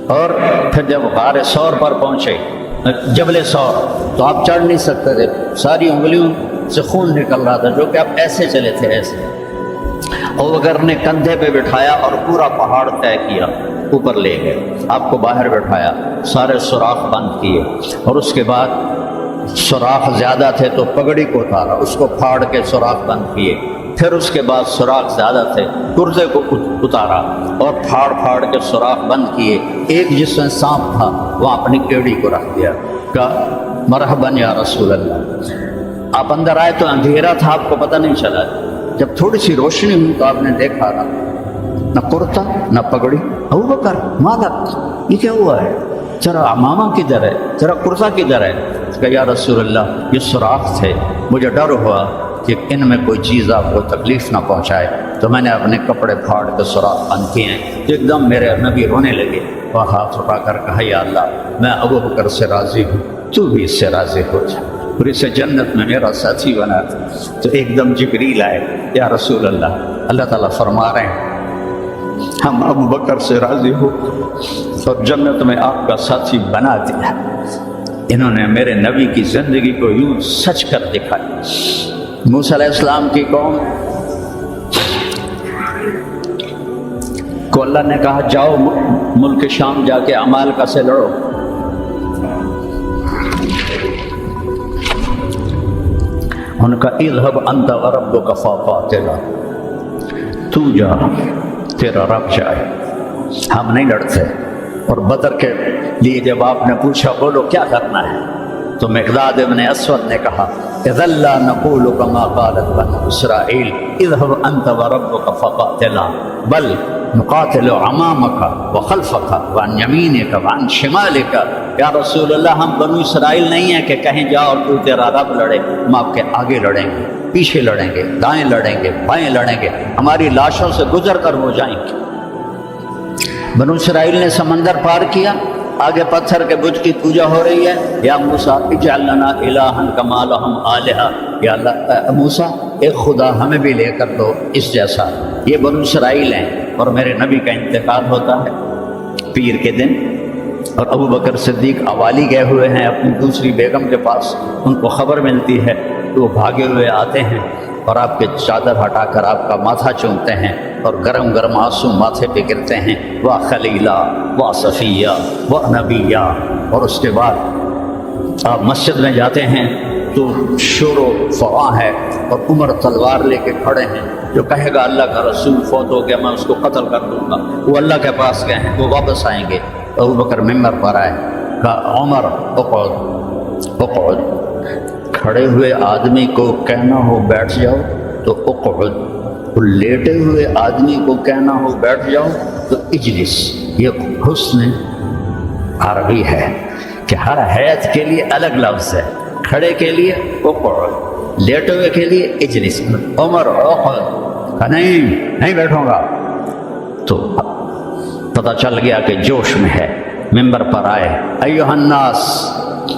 اور پھر جب غار ثور پر پہنچے، جبل ثور، تو آپ چڑھ نہیں سکتے تھے، ساری انگلیوں سے خون نکل رہا تھا، جو کہ آپ ایسے چلے تھے ایسے۔ ابو بکر نے کندھے پہ بٹھایا اور پورا پہاڑ طے کیا، اوپر لے گئے، آپ کو باہر بٹھایا، سارے سوراخ بند کیے، اور اس کے بعد سوراخ زیادہ تھے تو پگڑی کو اتارا، اس کو پھاڑ کے سوراخ بند کیے، پھر اس کے بعد سوراخ زیادہ تھے، کرزے کو اتارا اور پھاڑ پھاڑ کے سوراخ بند کیے۔ ایک جس میں سانپ تھا وہ اپنی ایڑی کو رکھ دیا، کہا مرحباً یا رسول اللہ۔ آپ اندر آئے تو اندھیرا تھا، آپ کو پتہ نہیں چلا، جب تھوڑی سی روشنی ہوئی تو آپ نے دیکھا نہ کرتا نہ پگڑی۔ ابو بکر ماذا، یہ کیا ہوا ہے؟ ذرا امامہ کدھر ہے، ذرا کرتا کدھر ہے؟ کہ یا رسول اللہ یہ سوراخ تھے، مجھے ڈر ہوا کہ ان میں کوئی چیز آپ کو تکلیف نہ پہنچائے، تو میں نے اپنے کپڑے پھاڑ کے سوراخ بند کیے ہیں۔ تو ایک دم میرے نبی رونے لگے اور ہاتھ اٹھا کر کہا یا اللہ میں ابو بکر سے راضی ہوں، تو بھی اس سے راضی ہو جا، اور اسے جنت میں میرا ساتھی بنا۔ تو ایک دم جبریل آئے، یا رسول اللہ، اللہ تعالیٰ فرما رہے ہیں ہم ابو بکر سے راضی ہو اور جنت میں آپ کا ساتھی بنا دیا۔ انہوں نے میرے نبی کی زندگی کو یوں سچ کر دکھایا۔ موسیٰ علیہ السلام کی قوم کو اللہ نے کہا جاؤ ملک شام جا کے عمالقہ سے لڑو، ان کا اذهب انت وربک فقاتلا، تو جا تیرا رب جائے، ہم نہیں لڑتے۔ اور بدر کے لیے جب آپ نے پوچھا بولو کیا کرنا ہے، تو مقداد ابن اسود نے کہا اذا لا نقول كما قالت بنو اسرائیل اذهب انت وربك فقاتلا بل نقاتل امامك وخلفك وعن يمينك وعن شمالك۔ یا رسول اللہ ہم بنو اسرائیل نہیں ہیں کہ کہیں جا اور تو تیرا رب لڑے، ہم آپ کے آگے لڑیں گے، پیچھے لڑیں گے، دائیں لڑیں گے، بائیں لڑیں گے، ہماری لاشوں سے گزر کر وہ جائیں گے۔ بنو اسرائیل نے سمندر پار کیا، آگے پتھر کے بت کی پوجا ہو رہی ہے، یا موسیٰ اجعل لنا الہا کما لہم آلہہ، یا اللہ موسیٰ ایک خدا ہمیں بھی لے کر دو اس جیسا۔ یہ بنو اسرائیل ہیں، اور میرے نبی کا انتقال ہوتا ہے پیر کے دن، اور ابو بکر صدیق اوالی گئے ہوئے ہیں اپنی دوسری بیگم کے پاس، ان کو خبر ملتی ہے تو وہ بھاگے ہوئے آتے ہیں اور آپ کے چادر ہٹا کر آپ کا ماتھا چومتے ہیں اور گرم گرم آنسو ماتھے پہ گرتے ہیں، واہ خلیلہ واہ صفیہ واہ نبیہ۔ اور اس کے بعد آپ مسجد میں جاتے ہیں تو شور و فغاں ہے، اور عمر تلوار لے کے کھڑے ہیں، جو کہے گا اللہ کا رسول فوت ہو گیا میں اس کو قتل کر دوں گا، وہ اللہ کے پاس گئے ہیں، وہ واپس آئیں گے۔ ابو بکر ممبر پر آئے، کہا عمر اقعد اقعد، کھڑے ہوئے آدمی کو کہنا ہو بیٹھ جاؤ تو اقعد، لیٹے ہوئے آدمی کو کہنا ہو بیٹھ جاؤ تو اجلس۔ یہ حسن عربی ہے کہ ہر حیت کے لیے الگ لفظ ہے، کھڑے کے لیے اقعد، لیٹے ہوئے کے لیے اجلس۔ عمر اقعد، کہا نہیں بیٹھوں گا، تو پتہ چل گیا کہ جوش میں ہے، ممبر پر آئے، ایھا الناس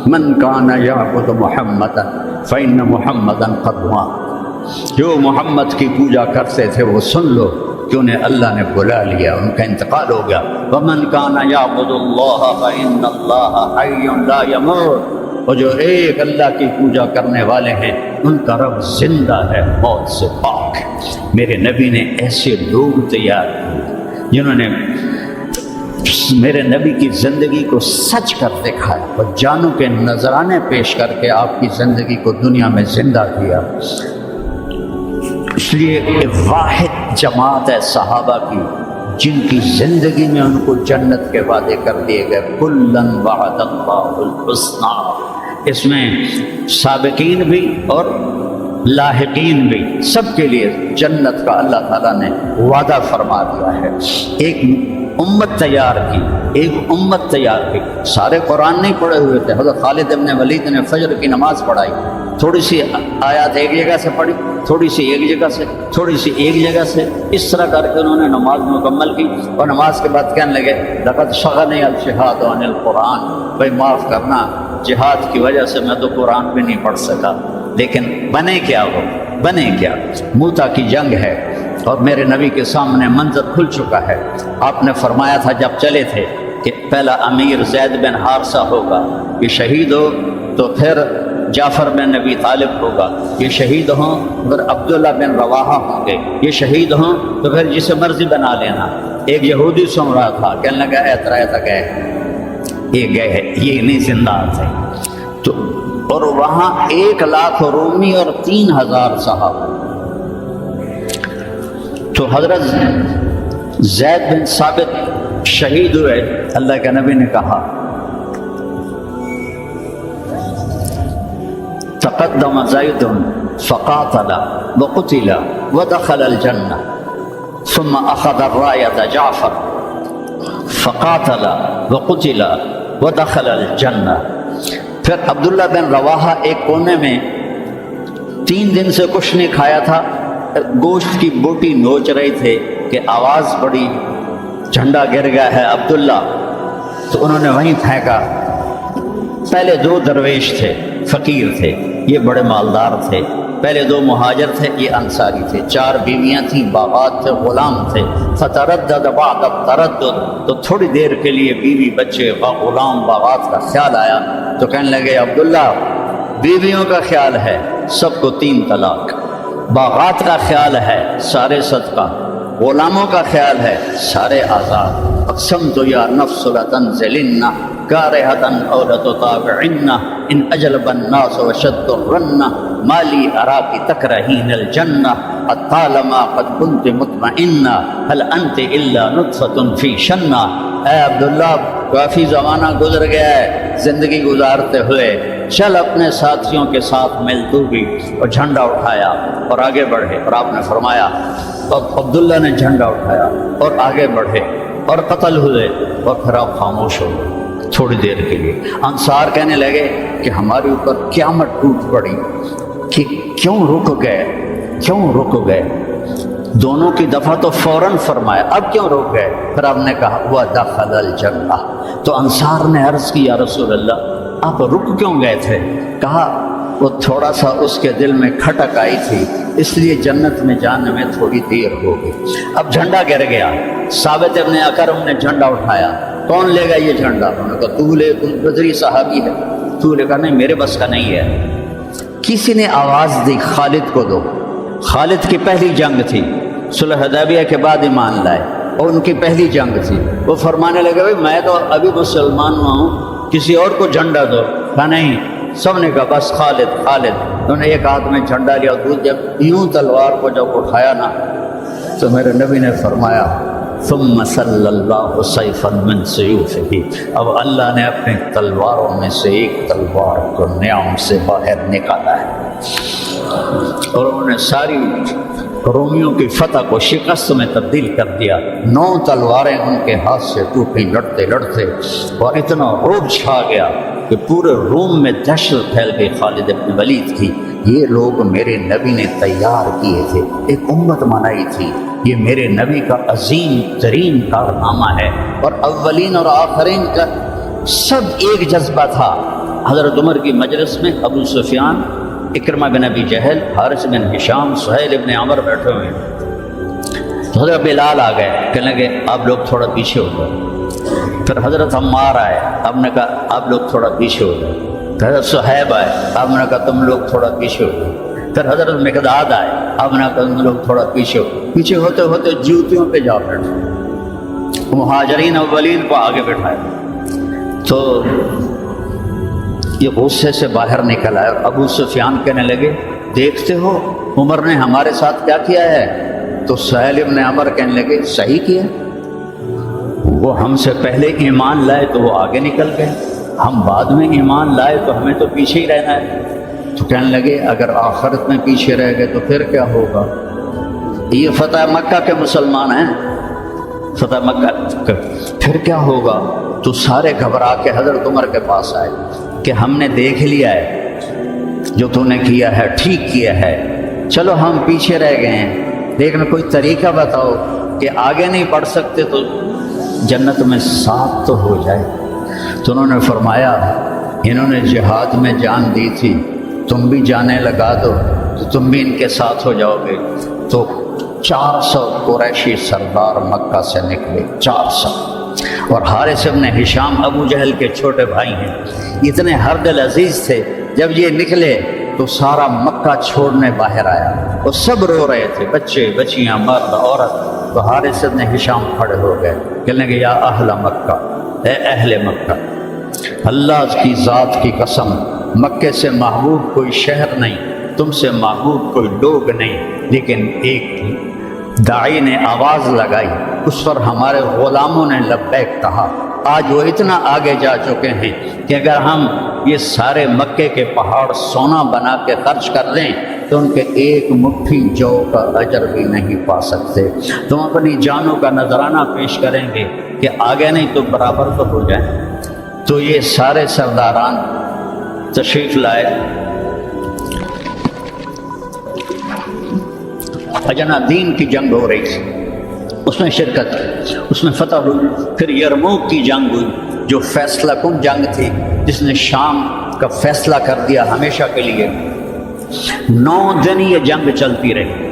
من کان یعبد محمدا فإن محمدا قد مات، جو محمد کی پوجا کرتے تھے وہ سن لو کہ انہیں اللہ نے بلا لیا، ان کا انتقال ہو گیا۔ ومن کان یعبد اللہ فإن اللہ حی لا یموت، اور جو ایک اللہ کی پوجا کرنے والے ہیں ان کا رب زندہ ہے، موت سے پاک ہے۔ میرے نبی نے ایسے لوگ تیار کیے جنہوں نے میرے نبی کی زندگی کو سچ کر دکھایا اور جانوں کے نذرانے پیش کر کے آپ کی زندگی کو دنیا میں زندہ کیا۔ اس لیے ایک واحد جماعت ہے صحابہ کی جن کی زندگی میں ان کو جنت کے وعدے کر دیے گئے، کلن وعد اللہ الحسنی۔ اس میں سابقین بھی اور لاحقین بھی، سب کے لیے جنت کا اللہ تعالیٰ نے وعدہ فرما دیا ہے۔ ایک امت تیار کی، ایک امت تیار کی۔ سارے قرآن نہیں پڑھے ہوئے تھے، حضرت خالد ابن ولید نے فجر کی نماز پڑھائی، تھوڑی سی آیات ایک جگہ سے پڑھی، تھوڑی سی ایک جگہ سے، تھوڑی سی ایک جگہ سے، اس طرح کر کے انہوں نے نماز مکمل کی، اور نماز کے بعد کہنے لگے لقد شغلنی الجہاد عن القرآن، بھائی معاف کرنا، جہاد کی وجہ سے میں تو قرآن بھی نہیں پڑھ سکا۔ لیکن بنے کیا وہ، بنے کیا؟ موتا کی جنگ ہے اور میرے نبی کے سامنے منظر کھل چکا ہے۔ آپ نے فرمایا تھا جب چلے تھے کہ پہلا امیر زید بن حارثہ ہوگا، یہ شہید ہو تو پھر جعفر بن نبی طالب ہوگا، یہ شہید ہوں پھر عبداللہ بن رواحہ ہوں گے، یہ شہید ہوں تو پھر جسے مرضی بنا لینا۔ ایک یہودی سن رہا تھا، کہنے لگا اعتراض تک ہے یہ گئے ہے، یہ نہیں زندہ تھے۔ تو اور وہاں 1,00,000 رومی اور 3,000 صحابہ۔ تو حضرت زید بن ثابت شہید ہوئے۔ اللہ کے نبی نے کہا تقدم زید فقاتل وقتل ودخل الجنہ ثم اخذ الراية جعفر فقاتل وقتل ودخل الجنہ۔ پھر عبداللہ بن رواحہ ایک کونے میں 3 دن سے کچھ نہیں کھایا تھا، گوشت کی بوٹی نوچ رہے تھے کہ آواز پڑی جھنڈا گر گیا ہے عبداللہ، تو انہوں نے وہیں پھینکا۔ پہلے 2 درویش تھے، فقیر تھے، یہ بڑے مالدار تھے۔ پہلے 2 مہاجر تھے، یہ انصاری تھے۔ 4 بیویاں تھیں، باغات تھے، غلام تھے۔ فتردد بعد التردد، تو تھوڑی دیر کے لیے بیوی بچے غلام باغات کا خیال آیا تو کہنے لگے عبداللہ بیویوں کا خیال ہے سب کو 3 طلاق، باغات کا خیال ہے سارے صدقہ، غلاموں کا خیال ہے سارے آزاد۔ اقسمت یا نفس لتنزلن کارہۃ او لتطاوعن ان اجلب الناس وشد الرن ما لی اراک تکرہین الجنہ اطالما قد كنت مطمئنہ هل انت الا نطفۃ فی شنہ۔ اے عبداللہ کافی زمانہ گزر گیا ہے زندگی گزارتے ہوئے، چل اپنے ساتھیوں کے ساتھ مل تو بھی۔ اور جھنڈا اٹھایا اور آگے بڑھے، اور آپ نے فرمایا عبداللہ نے جھنڈا اٹھایا اور آگے بڑھے اور قتل ہوئے، اور پھر آپ خاموش ہو گئے تھوڑی دیر کے لیے۔ انصار کہنے لگے کہ ہمارے اوپر قیامت ٹوٹ پڑی کہ کیوں رک گئے؟ دونوں کی دفعہ تو فوراً فرمایا، اب کیوں رک گئے؟ پھر آپ نے کہا وَدَخَلَ الْجَنَّةَ۔ تو انصار نے عرض کی یا رسول اللہ آپ رک کیوں گئے تھے؟ کہا وہ تھوڑا سا اس کے دل میں کھٹک آئی تھی، اس لیے جنت میں جانے میں تھوڑی دیر ہو گئی۔ اب جھنڈا گر گیا، ثابت ابن اکرم نے جھنڈا اٹھایا، کون لے گا یہ جھنڈا؟ انہوں نے کہا تو لے، تو بدری صحابی ہے، تو لے۔ کہا نہیں میرے بس کا نہیں ہے۔ کسی نے آواز دی خالد کو دو۔ خالد کی پہلی جنگ تھی، صلح حدیبیہ کے بعد ایمان لائے، اور ان کی پہلی جنگ تھی۔ وہ فرمانے لگے بھائی میں تو ابھی مسلمان ہوں، کسی اور کو جھنڈا دو۔ کہا نہیں، سب نے کہا بس خالد۔ انہوں نے ایک ہاتھ میں جھنڈا لیا، جب یوں تلوار کو جب اٹھایا نا تو میرے نبی نے فرمایا ثم صلی اللہ سیفا من سیوفہ، اب اللہ نے اپنی تلواروں میں سے ایک تلوار کو نیام سے باہر نکالا ہے، اور انہوں نے ساری رومیوں کی فتح کو شکست میں تبدیل کر دیا۔ 9 تلواریں ان کے ہاتھ سے ٹوٹی لڑتے اور اتنا رعب چھا گیا کہ پورے روم میں دہشت پھیل گئی خالد بن ولید کی۔ یہ لوگ میرے نبی نے تیار کیے تھے، ایک امت بنائی تھی، یہ میرے نبی کا عظیم ترین کارنامہ ہے، اور اولین اور آخرین کا سب ایک جذبہ تھا۔ حضرت عمر کی مجلس میں ابو سفیان، اکرمہ بن ابی جہل، حارث بن ہشام، سہیل بن عمر بیٹھے ہوئے ہیں۔ حضرت بلال آ گئے، کہنے لگے آپ لوگ تھوڑا پیچھے ہو گئے۔ پھر حضرت عمار آئے، آپ نے کہا آپ لوگ تھوڑا پیچھے ہو گئے۔ حضرت صہیب آئے، آپ نے کہا تم لوگ تھوڑا پیچھے ہو گئے۔ پھر حضرت مقداد آئے، آپ نے کہا تم لوگ تھوڑا پیچھے ہو گئے۔ پیچھے ہوتے ہوتے جوتیوں پہ جا بیٹھے، مہاجرین اولین کو آگے بٹھایا۔ تو یہ غصے سے باہر نکل آئے، اور ابو سفیان کہنے لگے دیکھتے ہو عمر نے ہمارے ساتھ کیا کیا ہے؟ تو سہیل بن عمر کہنے لگے صحیح کیا، وہ ہم سے پہلے ایمان لائے تو وہ آگے نکل گئے، ہم بعد میں ایمان لائے تو ہمیں تو پیچھے ہی رہنا ہے۔ تو کہنے لگے اگر آخرت میں پیچھے رہ گئے تو پھر کیا ہوگا؟ یہ فتح مکہ کے مسلمان ہیں، فتح مکہ پھر کیا ہوگا؟ تو سارے گھبرا کے حضرت عمر کے پاس آئے کہ ہم نے دیکھ لیا ہے جو تو نے کیا ہے ٹھیک کیا ہے، چلو ہم پیچھے رہ گئے ہیں، لیکن کوئی طریقہ بتاؤ کہ آگے نہیں بڑھ سکتے تو جنت میں ساتھ تو ہو جائے۔ تو انہوں نے فرمایا انہوں نے جہاد میں جان دی تھی، تم بھی جانے لگا دو تو تم بھی ان کے ساتھ ہو جاؤ گے۔ تو 400 قریشی سردار مکہ سے نکلے، 400 اور حارث ابن ہشام ابو جہل کے چھوٹے بھائی ہیں، اتنے ہر دل عزیز تھے، جب یہ نکلے تو سارا مکہ چھوڑنے باہر آیا، اور سب رو رہے تھے، بچے بچیاں مرد عورت۔ تو حارث ابن ہشام کھڑے ہو گئے، کہنے لگے یا اہل مکہ، اے اہل مکہ، اللہ کی ذات کی قسم، مکے سے محبوب کوئی شہر نہیں، تم سے محبوب کوئی لوگ نہیں، لیکن ایک داعی نے آواز لگائی، اس پر ہمارے غلاموں نے لبیک کہا۔ آج وہ اتنا آگے جا چکے ہیں کہ اگر ہم یہ سارے مکے کے پہاڑ سونا بنا کے خرچ کر دیں تو ان کے ایک مٹھی جو کا اجر بھی نہیں پا سکتے۔ تم اپنی جانوں کا نذرانہ پیش کریں گے کہ آگے نہیں تو برابر تو ہو جائیں۔ تو یہ سارے سرداران تشریف لائے، اجنا دین کی جنگ ہو رہی تھی، اس میں شرکت کی، اس میں فتح ہوئی۔ پھر یرموک کی جنگ ہوئی جو فیصلہ کن جنگ تھی، جس نے شام کا فیصلہ کر دیا ہمیشہ کے لیے۔ 9 دن یہ جنگ چلتی رہی،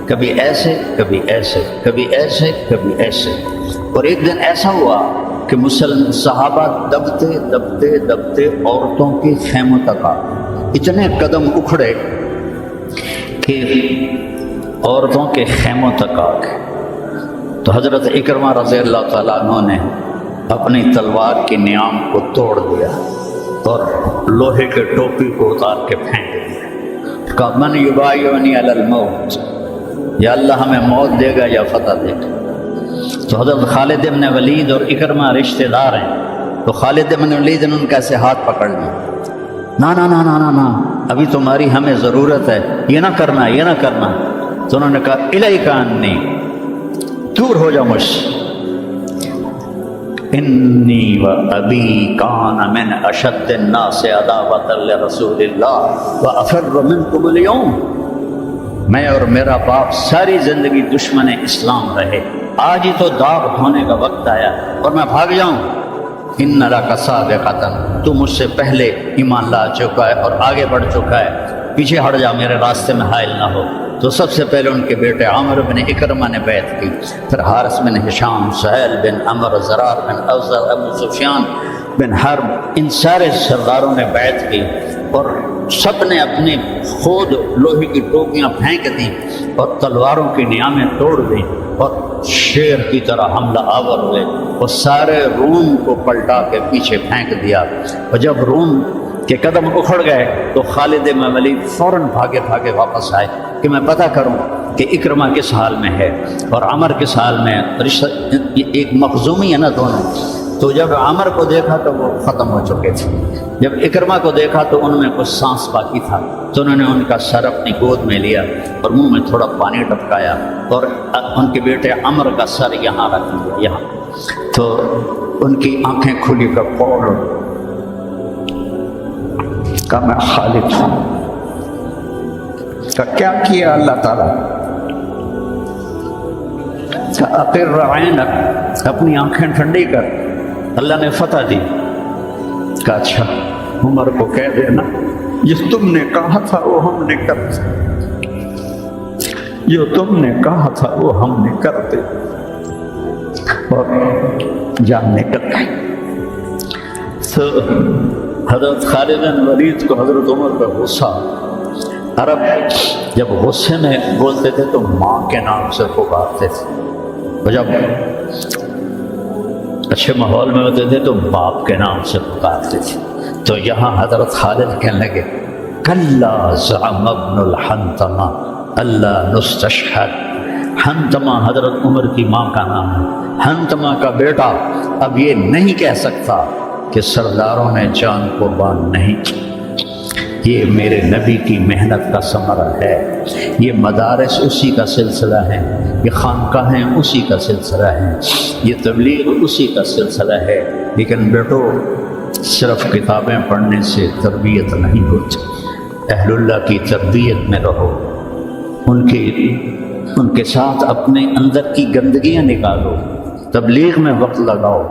کبھی ایسے کبھی ایسے کبھی ایسے کبھی ایسے، اور ایک دن ایسا ہوا کہ مسلم صحابہ دبتے دبتے دبتے عورتوں کے خیموں تک آ، اتنے قدم اکھڑے کہ عورتوں کے خیموں تک آ گئے۔ تو حضرت اکرمہ رضی اللہ تعالیٰ عنہ نے اپنی تلوار کی نیام کو توڑ دیا اور لوہے کے ٹوپی کو اتار کے پھینک دیا، کہا من یبایعنی علی الموت، یا اللہ ہمیں موت دے گا یا فتح دے گا۔ تو حضرت خالد بن ولید اور اکرمہ رشتہ دار ہیں، تو خالد بن ولید نے ان کا ایسے ہاتھ پکڑ لیا، نا نا نا نا نا نا، ابھی تمہاری ہمیں ضرورت ہے، یہ نہ کرنا یہ نہ کرنا۔ تو انہوں نے کہا الیک عنی، دور ہو جا مجھ سے، انی و ابی کان من اشد الناس عداوۃ لرسول اللہ وافر منکم اليوم، میں اور میرا باپ ساری زندگی دشمن اسلام رہے، آج ہی تو داغ دھونے کا وقت آیا اور میں بھاگ جاؤں۔ ان لک سابقۃ، تو مجھ سے پہلے ایمان لا چکا ہے اور آگے بڑھ چکا ہے، پیچھے ہٹ جا، میرے راستے میں حائل نہ ہو۔ تو سب سے پہلے ان کے بیٹے عامر بن اکرمہ نے بیعت کی، پھر حارث بن ہشام، سہیل بن عمر، زرار بن اوزر، ابو سفیان بن حرب، ان سارے سرداروں نے بیعت کی، اور سب نے اپنی خود لوہے کی ٹوپیاں پھینک دیں اور تلواروں کی نیامیں توڑ دیں اور شیر کی طرح حملہ آور ہوئے اور سارے روم کو پلٹا کے پیچھے پھینک دیا۔ اور جب روم کے قدم اکھڑ گئے تو خالد بن ولید فوراً بھاگے بھاگے واپس آئے کہ میں پتہ کروں کہ اکرمہ کس حال میں ہے اور عمر کس حال میں ہے، رشتہ ایک مخزومی ہے نا دونوں۔ تو جب عمر کو دیکھا تو وہ ختم ہو چکے تھے، جب اکرمہ کو دیکھا تو ان میں کچھ سانس باقی تھا، تو انہوں نے ان کا سر اپنی گود میں لیا اور منہ میں تھوڑا پانی ٹپکایا اور ان کے بیٹے عمر کا سر یہاں رکھ دیا، یہاں۔ تو ان کی آنکھیں کھلی کر فوراً کہا میں خالد ہوں۔ کہا کیا کیا اللہ تعالیٰ؟ کہا اقر عینک، اپنی آنکھیں ٹھنڈی کر، اللہ نے فتح دی۔ کہا اچھا، عمر کو کہہ دینا یہ تم نے کہا تھا وہ ہم نے کر دیا، جو تم نے کہا تھا وہ ہم نے کر دیا، اور جان نکل گئی۔ تو حضرت خالد بن ولید کو حضرت عمر پہ غصہ، عرب جب غصے میں بولتے تھے تو ماں کے نام سے پکارتے تھے، اور جب اچھے ماحول میں ہوتے تھے تو باپ کے نام سے پکارتے تھے۔ تو یہاں حضرت خالد کہنے لگے کلا زعم ابن الحنتمہ اللہ نستشہد۔ حنتمہ حضرت عمر کی ماں کا نام ہے، حنتمہ کا بیٹا اب یہ نہیں کہہ سکتا کہ سرداروں نے جان قربان نہیں کی۔ یہ میرے نبی کی محنت کا ثمرہ ہے، یہ مدارس اسی کا سلسلہ ہے، یہ خانقاہیں اسی کا سلسلہ ہے، یہ تبلیغ اسی کا سلسلہ ہے۔ لیکن بیٹو، صرف کتابیں پڑھنے سے تربیت نہیں ہوتی، اہل اللہ کی تربیت میں رہو، ان کے ساتھ اپنے اندر کی گندگیاں نکالو، تبلیغ میں وقت لگاؤ۔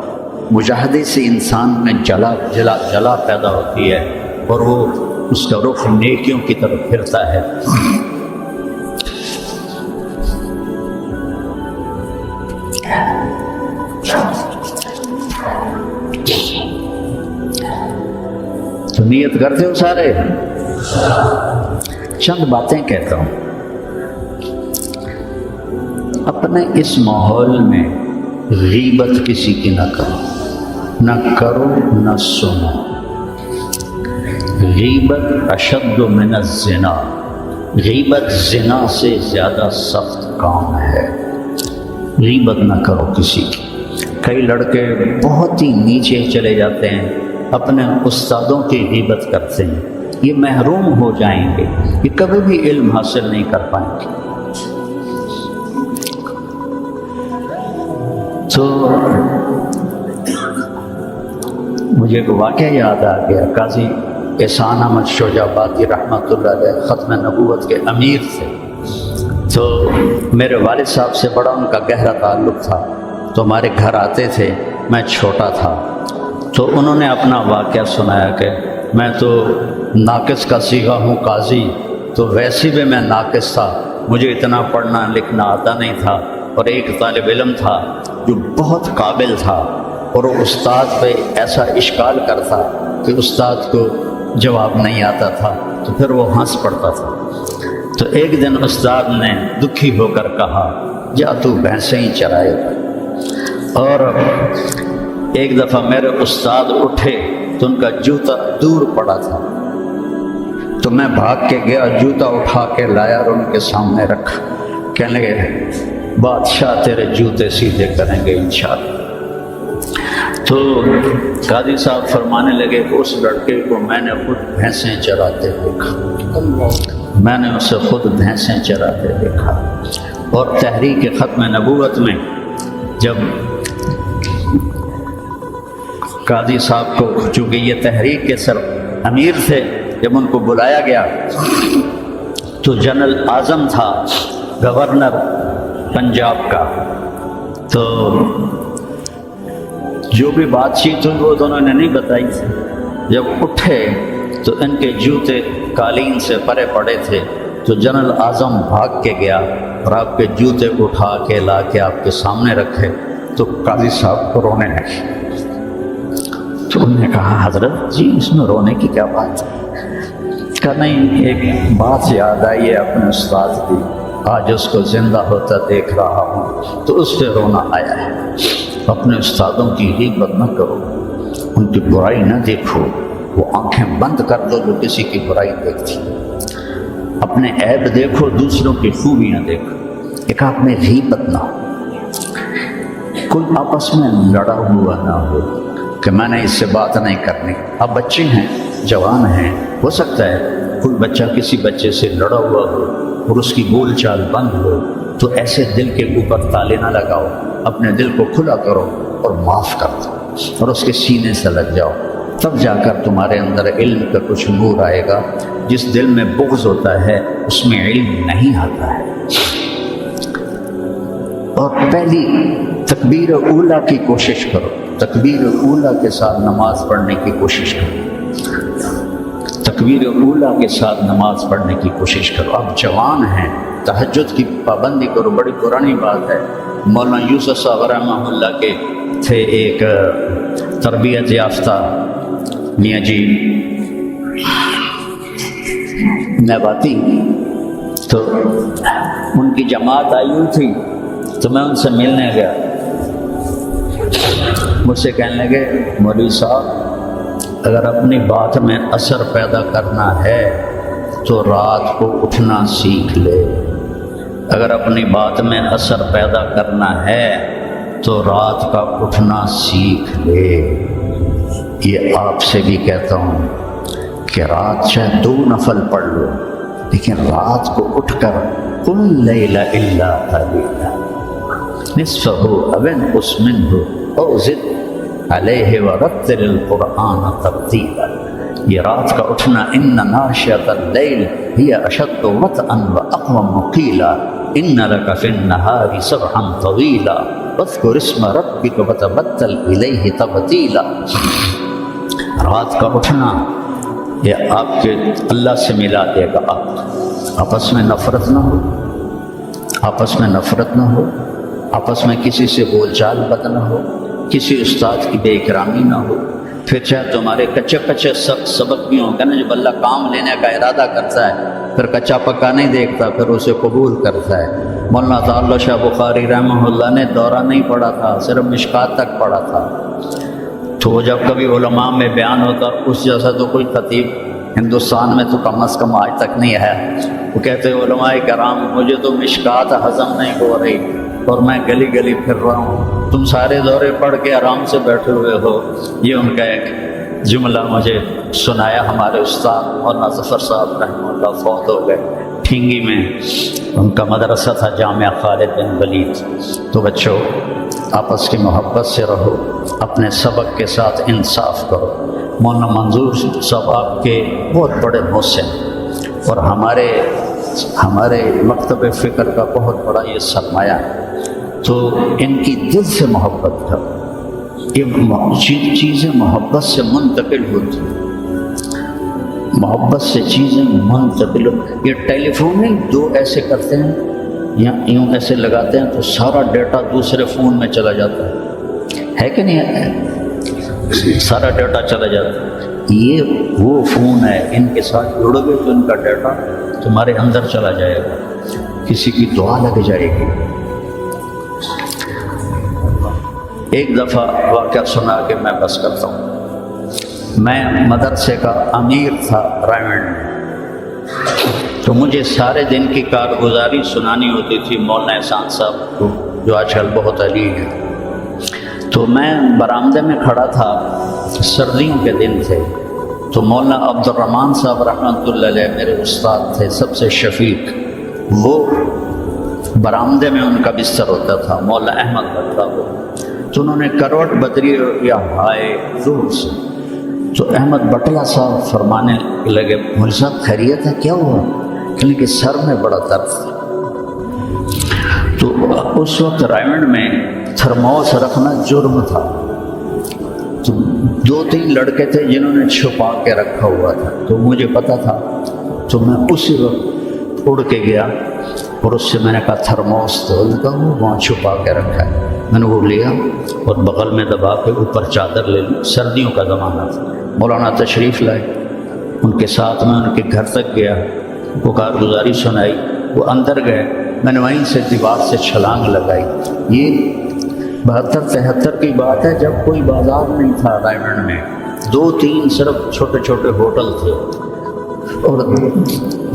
مجاہدے سے انسان میں جلا پیدا ہوتی ہے اور وہ اس کا رخ نیکیوں کی طرف پھرتا ہے۔ نیت کرتے ہو سارے؟ چند باتیں کہتا ہوں. اپنے اس ماحول میں غیبت کسی کی نہ کرو، نہ کرو نہ سنو. غیبت اشد من الزنا، غیبت زنا سے زیادہ سخت کام ہے. غیبت نہ کرو کسی کی. کئی لڑکے بہت ہی نیچے چلے جاتے ہیں، اپنے استادوں کی غیبت کرتے ہیں. یہ محروم ہو جائیں گے، یہ کبھی بھی علم حاصل نہیں کر پائیں گے. تو مجھے ایک واقعہ یاد آ گیا. قاضی احسان احمد شجاعبادی رحمۃ اللہ علیہ ختم نبوت کے امیر تھے. تو میرے والد صاحب سے بڑا ان کا گہرا تعلق تھا. تو ہمارے گھر آتے تھے، میں چھوٹا تھا. تو انہوں نے اپنا واقعہ سنایا کہ میں تو ناقص کا صیغہ ہوں قاضی. تو ویسے بھی میں ناقص تھا، مجھے اتنا پڑھنا لکھنا آتا نہیں تھا. اور ایک طالب علم تھا جو بہت قابل تھا، اور وہ استاد پہ ایسا اشکال کرتا کہ استاد کو جواب نہیں آتا تھا، تو پھر وہ ہنس پڑتا تھا. تو ایک دن استاد نے دکھی ہو کر کہا جا تو بھینسیں ہی چرائے. اور ایک دفعہ میرے استاد اٹھے تو ان کا جوتا دور پڑا تھا. تو میں بھاگ کے گیا، جوتا اٹھا کے لایا اور ان کے سامنے رکھا. کہنے لگے بادشاہ تیرے جوتے سیدھے کریں گے انشاءاللہ. تو قاضی صاحب فرمانے لگے اس لڑکے کو میں نے خود بھینسیں چراتے دیکھا، میں نے اسے خود بھینسیں چراتے دیکھا. اور تحریک ختم نبوت میں جب قاضی صاحب کو، چونکہ یہ تحریک کے سر امیر تھے، جب ان کو بلایا گیا تو جنرل اعظم تھا، گورنر پنجاب کا. تو جو بھی بات چیت ہوئی وہ تو انہوں نے نہیں بتائی تھی. جب اٹھے تو ان کے جوتے قالین سے پرے پڑے تھے. تو جنرل اعظم بھاگ کے گیا اور آپ کے جوتے اٹھا کے لا کے آپ کے سامنے رکھے. تو قاضی صاحب کو رونے لگے. تو انہوں نے کہا حضرت جی اس میں رونے کی کیا بات ہے؟ کہا نہیں، ایک بات یاد آئی ہے اپنے استاد کی، آج اس کو زندہ ہوتا دیکھ رہا ہوں تو اس پہ رونا آیا ہے. اپنے استادوں کی غیبت نہ کرو، ان کی برائی نہ دیکھو. وہ آنکھیں بند کر دو جو کسی کی برائی دیکھتی. اپنے عیب دیکھو، دوسروں کی خوبیاں دیکھو. ایک آپ میں غیبت نہ ہو. کوئی آپس میں لڑا ہوا نہ ہو کہ میں نے اس سے بات نہیں کرنی. اب بچے ہیں، جوان ہیں، ہو سکتا ہے کوئی بچہ کسی بچے سے لڑا ہوا ہو اور اس کی بول چال بند ہو. تو ایسے دل کے اوپر تالے نہ لگاؤ، اپنے دل کو کھلا کرو اور معاف کر دو اور اس کے سینے سے لگ جاؤ. تب جا کر تمہارے اندر علم کا کچھ نور آئے گا. جس دل میں بغض ہوتا ہے اس میں علم نہیں آتا ہے. اور پہلی تکبیر اولیٰ کی کوشش کرو. تکبیر اولیٰ کے ساتھ نماز پڑھنے کی کوشش کرو. تکبیر اولیٰ کے ساتھ نماز پڑھنے کی کوشش کرو. اب جوان ہیں، تہجد کی پابندی کرو. بڑی پرانی بات ہے. مولانا یوسف صاحب رحمہ اللہ کے تھے ایک تربیت یافتہ میاں جی نباتی. تو ان کی جماعت آئی ہوئی تھی تو میں ان سے ملنے گیا. مجھ سے کہنے لگے مولوی صاحب اگر اپنی بات میں اثر پیدا کرنا ہے تو رات کو اٹھنا سیکھ لے. اگر اپنی بات میں اثر پیدا کرنا ہے تو رات کا اٹھنا سیکھ لے. یہ آپ سے بھی کہتا ہوں کہ رات چاہے 2 نفل پڑھ لو، لیکن رات کو اٹھ کر قل لیل الا قلیلا نصفہ او انقص منہ او زد علیہ ورتل القرآن ترتیلا. یہ رات کا اٹھنا ان ناشئۃ اللیل ہی اشد وطئا واقوم قیلا ان لک فی النہار سبحا طویلا واذکر اسم ربک وتبتل الیہ تبتیلا. رات کا اٹھنا یہ آپ کے اللہ سے ملا دے گا. آپ آپس میں نفرت نہ ہو، آپس میں نفرت نہ ہو، آپس میں کسی سے بول چال بد نہ ہو، کسی استاد کی بے اکرامی نہ ہو. پھر چاہے تمہارے کچے کچے سبق بھی ہوں گے نا، جب اللہ کام لینے کا ارادہ کرتا ہے پھر کچا پکا نہیں دیکھتا، پھر اسے قبول کرتا ہے۔ مولانا تعالی شاہ بخاری رحمہ اللہ نے دورہ نہیں پڑھا تھا، صرف مشکات تک پڑھا تھا، تو وہ جب کبھی علماء میں بیان ہوتا اس جیسا تو کوئی خطیب ہندوستان میں تو کم از کم آج تک نہیں ہے۔ وہ کہتے علماء کرام مجھے تو مشکات ہضم نہیں ہو رہی اور میں گلی گلی پھر رہا ہوں، تم سارے دورے پڑھ کے آرام سے بیٹھے ہوئے ہو۔ یہ ان کا ایک جملہ مجھے سنایا ہمارے استاد مولانا ظفر صاحب رحمہ اللہ، فوت ہو گئے۔ ٹھینگی میں ان کا مدرسہ تھا، جامعہ خالد بن ولید۔ تو بچوں آپس کی محبت سے رہو، اپنے سبق کے ساتھ انصاف کرو۔ مولانا منظور صاحب آپ کے بہت بڑے محسن اور ہمارے مکتب فکر کا بہت بڑا یہ سرمایہ ہے، تو ان کی دل سے محبت کرو۔ یہ چیزیں محبت سے منتقل ہوتی ہیں، محبت سے چیزیں منتقل یہ ٹیلی فون نہیں، دو ایسے کرتے ہیں یا یوں ایسے لگاتے ہیں تو سارا ڈیٹا دوسرے فون میں چلا جاتا ہے کہ نہیں ہے؟ سارا ڈیٹا چلا جاتا ہے۔ یہ وہ فون ہے، ان کے ساتھ جڑو گے تو ان کا ڈیٹا تمہارے اندر چلا جائے گا، کسی کی دعا لگ جائے گی۔ ایک دفعہ واقعہ سنا کہ میں بس کرتا ہوں۔ میں مدرسے کا امیر تھا رائمنڈ میں، تو مجھے سارے دن کی کارگزاری سنانی ہوتی تھی مولانا احسان صاحب کو، جو آج کل بہت علی ہے۔ تو میں برآمدے میں کھڑا تھا، سردیوں کے دن تھے، تو مولانا عبد الرحمن صاحب رحمۃ اللہ علیہ میرے استاد تھے، سب سے شفیق، وہ برآمدے میں ان کا بستر ہوتا تھا، مولانا احمد بٹلہ وہ، تو انہوں نے کروٹ بدری یا ہائے زور سے، تو احمد بٹلہ صاحب فرمانے لگے مول صاحب خیریت ہے، کیا ہوا؟ کہ سر میں بڑا درد تھا۔ تو اس وقت رائمنڈ میں تھرموس رکھنا جرم تھا، تو دو تین لڑکے تھے جنہوں نے چھپا کے رکھا ہوا تھا، تو مجھے پتا تھا، تو میں اسی وقت اڑ کے گیا اور اس سے میں نے کہا تھرموس، تو انہوں نے کہا وہ وہاں چھپا کے رکھا ہے۔ میں نے وہ لیا اور بغل میں دبا کے اوپر چادر لے لی، سردیوں کا زمانہ تھا۔ مولانا تشریف لائے، ان کے ساتھ میں ان کے گھر تک گیا، وہ کارگزاری سنائی، وہ اندر گئے، میں نے وہیں سے دیوار سے چھلانگ لگائی۔ یہ 72-73 کی بات ہے، جب کوئی بازار نہیں تھا رائمنڈ میں، 2-3 صرف چھوٹے چھوٹے ہوٹل تھے اور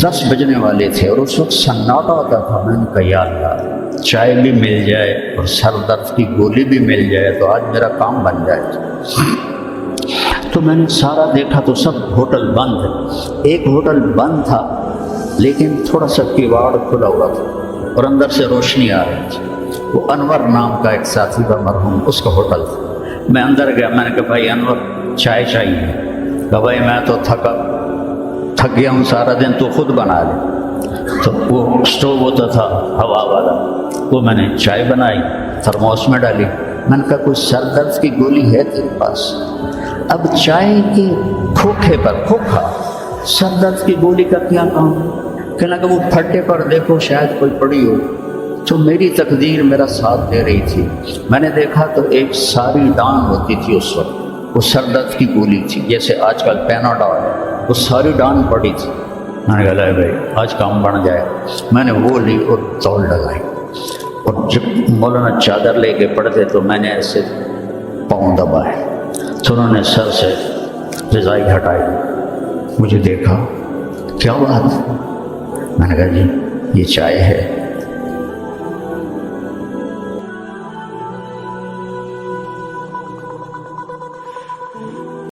10 بجنے والے تھے، اور اس وقت سناٹا ہوتا تھا۔ میں نے کہا یا اللہ، چائے بھی مل جائے اور سر درد کی گولی بھی مل جائے تو آج میرا کام بن جائے۔ تو میں نے سارا دیکھا تو سب ہوٹل بند ہے، ایک ہوٹل بند تھا لیکن تھوڑا سا کیواڑ کھلا ہوا تھا اور اندر سے روشنی آ رہی تھی، وہ انور نام کا ایک ساتھی کا مرحوم، اس کا ہوٹل تھا۔ میں اندر گیا، میں نے کہا بھائی انور چائے چاہیے؟ کہا بھائی میں تو تھک گیا ہوں سارا دن، تو خود بنا لے۔ تو وہ اسٹوو ہوتا تھا ہوا والا، وہ میں نے چائے بنائی، تھرموس میں ڈالی۔ میں نے کہا کوئی سر درد کی گولی ہے تیرے پاس؟ اب چائے کے کھوکھے پر کھوکھا، سر درد کی گولی کا کیا کام؟ کہنے لگا وہ پھٹے پر دیکھو شاید کوئی پڑی ہو۔ تو میری تقدیر میرا ساتھ دے رہی تھی، میں نے دیکھا تو ایک ساری ڈان ہوتی تھی اس وقت، وہ سر درد کی گولی تھی، جیسے آج کل پیناڈول، وہ ساری ڈان پڑی تھی۔ میں نے کہا لے بھائی آج کام بن جائے۔ میں نے وہ لی اور توڑ لگائی، اور جب مولانا چادر لے کے پڑھتے تو میں نے ایسے پاؤں دبائے، تو انہوں نے سر سے رضائی ہٹائی، مجھے دیکھا، کیا بات؟ میں نے کہا جی یہ چائے ہے۔